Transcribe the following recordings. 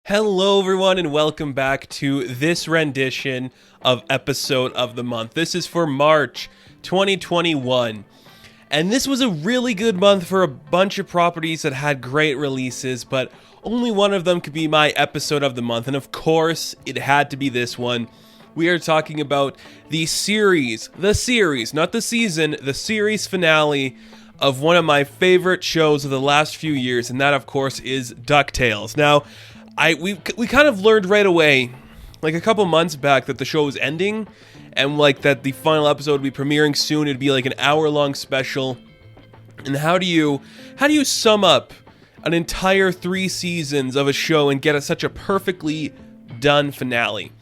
Hello everyone and welcome back to this rendition of episode of the month. This is for March 2021. And this was a really good month for a bunch of properties that had great releases, but only one of them could be my episode of the month. And of course, it had to be this one. We are talking about the series, not the season, the series finale of one of my favorite shows of the last few years, and that of course is Ducktales. Now, we kind of learned right away, like a couple months back, that the show was ending, and like that the final episode would be premiering soon. It'd be like an hour-long special. And how do you sum up an entire 3 seasons of a show and get such a perfectly done finale?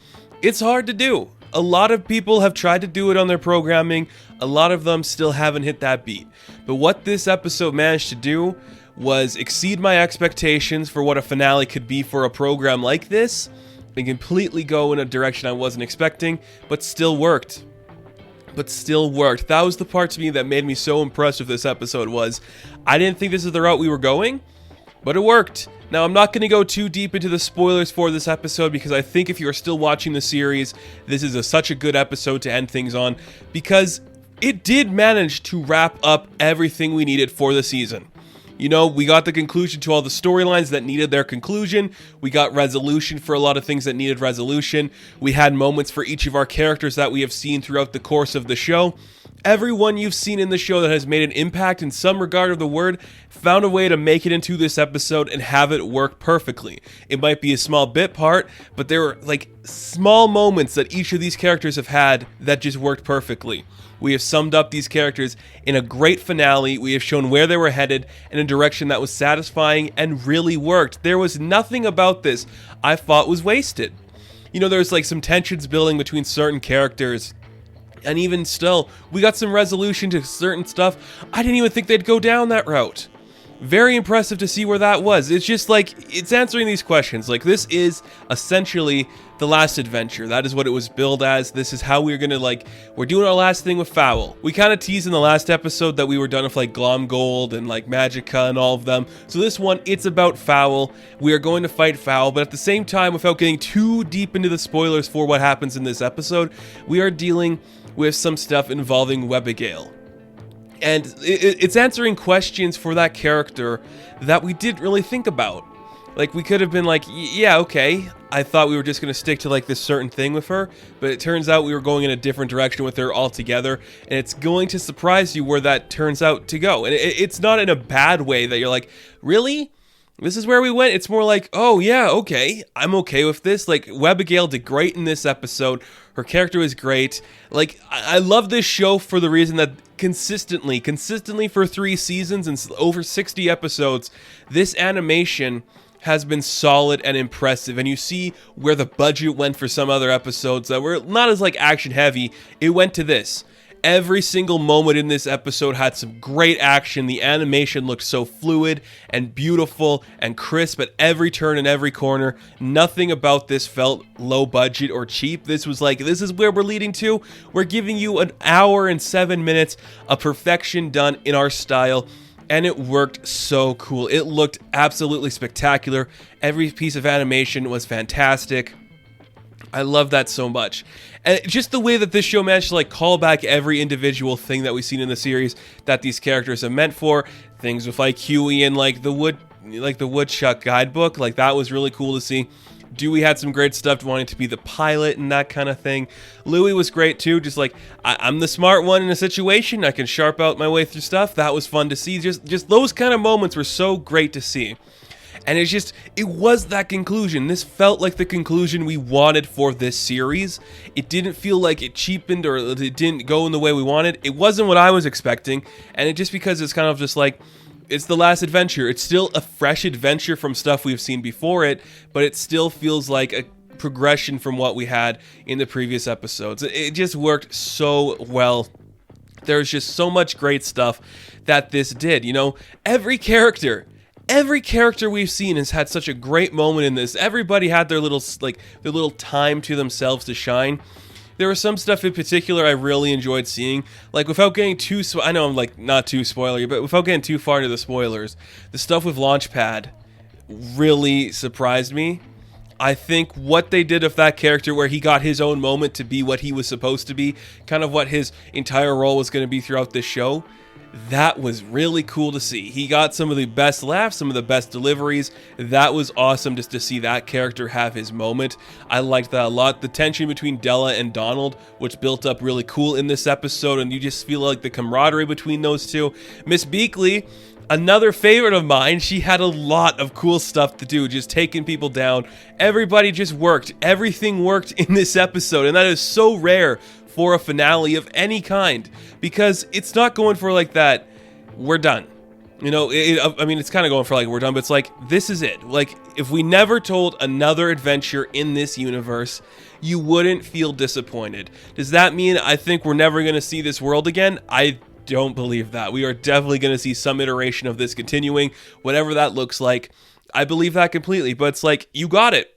It's hard to do. A lot of people have tried to do it on their programming. A lot of them still haven't hit that beat. But what this episode managed to do was exceed my expectations for what a finale could be for a program like this, and completely go in a direction I wasn't expecting, but still worked. That was the part to me that made me so impressed with this episode. Was I didn't think this is the route we were going, but it worked. Now, I'm not going to go too deep into the spoilers for this episode, because I think if you are still watching the series, this is such a good episode to end things on, because it did manage to wrap up everything we needed for the season. You know, we got the conclusion to all the storylines that needed their conclusion. We got resolution for a lot of things that needed resolution. We had moments for each of our characters that we have seen throughout the course of the show. Everyone you've seen in the show that has made an impact in some regard of the word found a way to make it into this episode and have it work perfectly. It might be a small bit part, but there were like small moments that each of these characters have had that just worked perfectly. We have summed up these characters in a great finale. We have shown where they were headed in a direction that was satisfying and really worked. There was nothing about this I thought was wasted. You know, there's like some tensions building between certain characters, and even still, we got some resolution to certain stuff. I didn't even think they'd go down that route. Very impressive to see where that was. It's just like, it's answering these questions. Like, this is essentially the last adventure. That is what it was billed as. This is how we're gonna, like, we're doing our last thing with Fowl. We kind of teased in the last episode that we were done with, like, Glomgold and, like, Magica and all of them. So this one, it's about Fowl. We are going to fight Fowl, but at the same time, without getting too deep into the spoilers for what happens in this episode, we are dealing with some stuff involving Webigail. And it's answering questions for that character that we didn't really think about. Like, we could have been like, yeah, okay, I thought we were just going to stick to, like, this certain thing with her, but it turns out we were going in a different direction with her altogether, and it's going to surprise you where that turns out to go. And it's not in a bad way that you're like, really? This is where we went? It's more like, oh yeah, okay, I'm okay with this. Like, Webigail did great in this episode. Her character was great. Like, I love this show for the reason that consistently for 3 seasons and over 60 episodes, this animation has been solid and impressive. And you see where the budget went for some other episodes that were not as, like, action heavy. It went to this. Every single moment in this episode had some great action. The animation looked so fluid and beautiful and crisp at every turn and every corner. Nothing about this felt low budget or cheap. This was like, this is where we're leading to. We're giving you an hour and 7 minutes of perfection done in our style. And it worked so cool. It looked absolutely spectacular. Every piece of animation was fantastic. I love that so much. And just the way that this show managed to, like, call back every individual thing that we've seen in the series that these characters are meant for. Things with, like, Huey and, like, the Woodchuck guidebook. Like, that was really cool to see. Dewey had some great stuff wanting to be the pilot and that kind of thing. Louie was great too. Just like, I'm the smart one in a situation. I can sharp out my way through stuff. That was fun to see. Just those kind of moments were so great to see. And it was that conclusion. This felt like the conclusion we wanted for this series. It didn't feel like it cheapened or it didn't go in the way we wanted. It wasn't what I was expecting. And it just because it's kind of just like, it's the last adventure. It's still a fresh adventure from stuff we've seen before it, but it still feels like a progression from what we had in the previous episodes. It just worked so well. There's just so much great stuff that this did. You know, every character we've seen has had such a great moment in this. Everybody had their little time to themselves to shine. There was some stuff in particular I really enjoyed seeing. Like, without getting too... I know I'm, like, not too spoilery, but without getting too far into the spoilers, the stuff with Launchpad really surprised me. I think what they did of that character, where he got his own moment to be what he was supposed to be, kind of what his entire role was going to be throughout this show, that was really cool to see. He got some of the best laughs, some of the best deliveries. That was awesome just to see that character have his moment. I liked that a lot. The tension between Della and Donald, which built up really cool in this episode, and you just feel like the camaraderie between those two. Miss Beakley, another favorite of mine, she had a lot of cool stuff to do, just taking people down. Everybody just worked. Everything worked in this episode, and that is so rare for a finale of any kind, because it's not going for like that, we're done. You know, I mean, it's kind of going for like, we're done, but it's like, this is it. Like, if we never told another adventure in this universe, you wouldn't feel disappointed. Does that mean I think we're never going to see this world again? I don't believe that. We are definitely going to see some iteration of this continuing, whatever that looks like. I believe that completely, but it's like, you got it.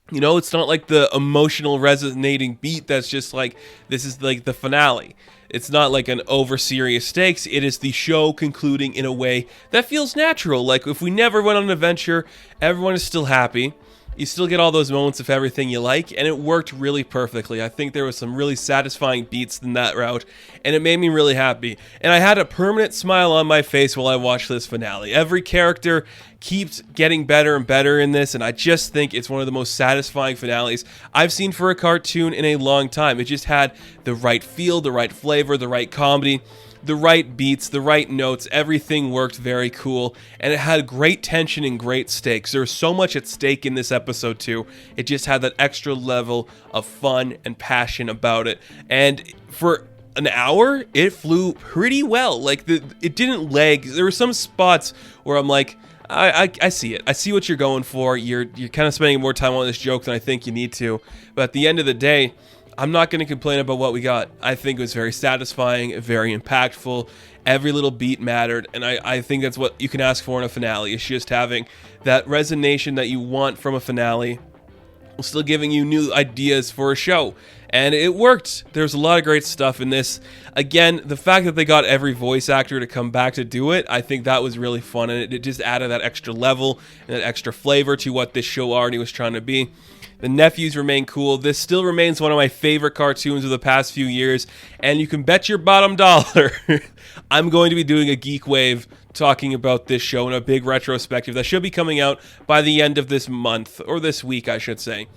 You know, it's not like the emotional resonating beat that's just like, this is like the finale. It's not like an over serious stakes. It is the show concluding in a way that feels natural. Like, if we never went on an adventure, everyone is still happy. You still get all those moments of everything you like, and it worked really perfectly. I think there was some really satisfying beats in that route, and it made me really happy. And I had a permanent smile on my face while I watched this finale. Every character keeps getting better and better in this, and I just think it's one of the most satisfying finales I've seen for a cartoon in a long time. It just had the right feel, the right flavor, the right comedy, the right beats, the right notes. Everything worked very cool, and it had great tension and great stakes. There was so much at stake in this episode too. It just had that extra level of fun and passion about it, and for an hour it flew pretty well. Like, it didn't lag. There were some spots where I'm like, I see it. I see what you're going for. You're kind of spending more time on this joke than I think you need to, but at the end of the day, I'm not going to complain about what we got. I think it was very satisfying, very impactful. Every little beat mattered, and I think that's what you can ask for in a finale. It's just having that resonation that you want from a finale, while still giving you new ideas for a show. And it worked. There's a lot of great stuff in this. Again, the fact that they got every voice actor to come back to do it, I think that was really fun, and it just added that extra level and that extra flavor to what this show already was trying to be. The nephews remain cool. This still remains one of my favorite cartoons of the past few years, and you can bet your bottom dollar I'm going to be doing a Geek Wave talking about this show in a big retrospective that should be coming out by the end of this month, or this week, I should say.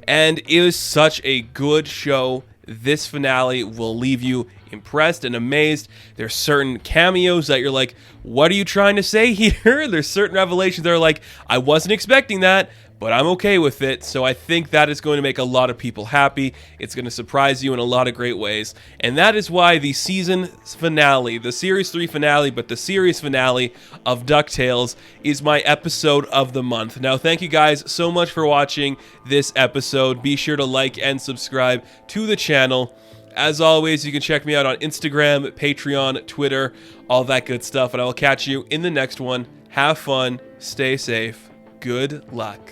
And it was such a good show. This finale will leave you impressed and amazed. There's certain cameos that you're like, what are you trying to say here? There's certain revelations that are like, I wasn't expecting that, but I'm okay with it. So I think that is going to make a lot of people happy. It's going to surprise you in a lot of great ways. And that is why the season finale, the series 3 finale, but the series finale of Ducktales is my episode of the month. Now, thank you guys so much for watching this episode. Be sure to like and subscribe to the channel. As always, you can check me out on Instagram, Patreon, Twitter, all that good stuff. And I will catch you in the next one. Have fun. Stay safe. Good luck.